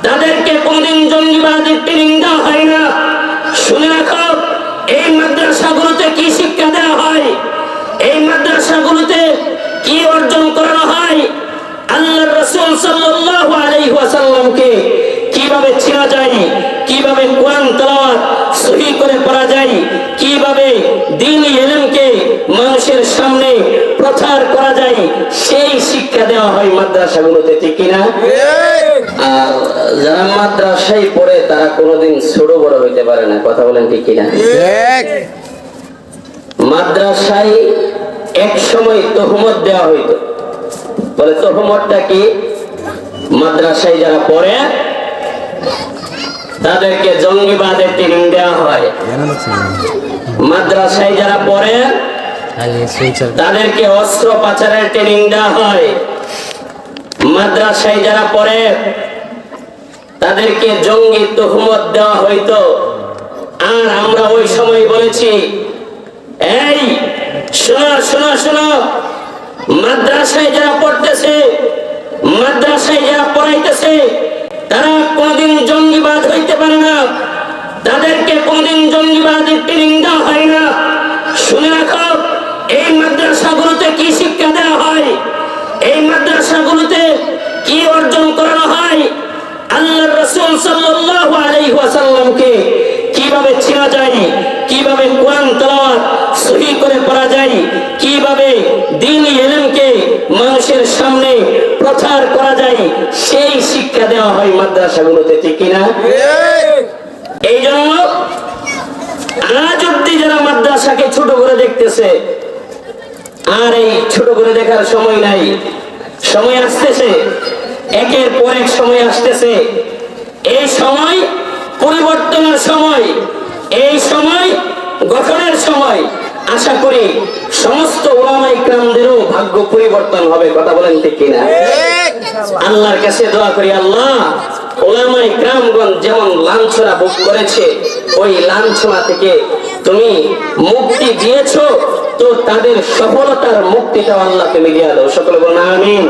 তাদেরকে কোনদিন জঙ্গিবাদের ট্রেনিং দেওয়া হয় না। শুনে রাখো, এই মাদ্রাসাগুলোতে কি শিক্ষা দেওয়া হয়, এই মাদ্রাসাগুলোতে কি অর্জন করানো হয়, আল্লাহর রাসূল সাল্লাল্লাহু আলাইহি ওয়াসাল্লামকে কিভাবে চেনা যায়, কিভাবে কোরআন তেলাওয়াত সহিহ করে পড়া যায়, কিভাবে দ্বীনি ইলমকে মানুষের সামনে প্রচার করা যায়, সেই শিক্ষা দেওয়া হয় মাদ্রাসাগুলোতে, ঠিক কিনা? আর যারা মাদ্রাসায় পড়ে তারা কোনোদিন ছোট বড় হইতে পারে না, কথা বলেন ঠিক কিনা? মাদ্রাসায় এক সময় তহমত দেওয়া হইতো। বলে তহমতটা কি? মাদ্রাসায় যারা পড়ে তাদেরকে জঙ্গিবাদের ট্রেনিং দেওয়া হয়। মাদ্রাসায় যারা পড়ে তাদেরকে অস্ত্র পাচারের ট্রেনিং দেওয়া হয়। মাদ্রাসায় যারা পড়ে তাদেরকে জঙ্গি তহমত দেওয়া হইতো। আর আমরা ওই সময় বলেছি, এই শোনো শোনো শোনো, মাদ্রাসায় যারা পড়তেছে, মাদ্রাসায় যারা পড়াইতেছে তারা কোনদিন জঙ্গিবাদ হইতে পারে না, তাদেরকে কোনদিন জঙ্গিবাদের ট্রেনিং দেওয়া হয় না। শুনে রাখো, এই মাদ্রাসাগুলোতে কি শিক্ষা দেওয়া হয়, এই মাদ্রাসাগুলোতে কি অর্জন করানো হয়, আল্লাহর রাসূল সাল্লাল্লাহু আলাইহি ওয়াসাল্লামকে কিভাবে চেনা যায়, কিভাবে কোরআন তেলাওয়াত সহিহ করে পড়া যায়, কিভাবে দ্বীনি ইলমকে মানুষের সামনে প্রচার করা যায়, সেই শিক্ষা দেওয়া হয় মাদ্রাসাগুলোতে, ঠিক কিনা? এই জন্য আজ অব্দি যারা মাদ্রাসাকে ছোট করে দেখতেছে, আর এই ছোট করে দেখার সময় নাই। সময় আসতেছে, একের পর এক সময় আসতেছে। এই সময় পরিবর্তনের সময়, এই সময় গঠনের সময়। আশা করি সমস্ত উলামায়ে কিরামদেরও ভাগ্য পরিবর্তন হবে, কথা বলেন ঠিক কিনা? আল্লাহর কাছে দোয়া করি, আল্লাহ উলামায়ে কিরামগণ যেমন লাঞ্ছনা ভোগ করেছে, ওই লাঞ্ছনা থেকে তুমি মুক্তি দিয়েছো, তো তাদের সফলতার মুক্তিটাও আল্লাহ তুমি দিয়ে দাও। সকলে বলুন আমিন।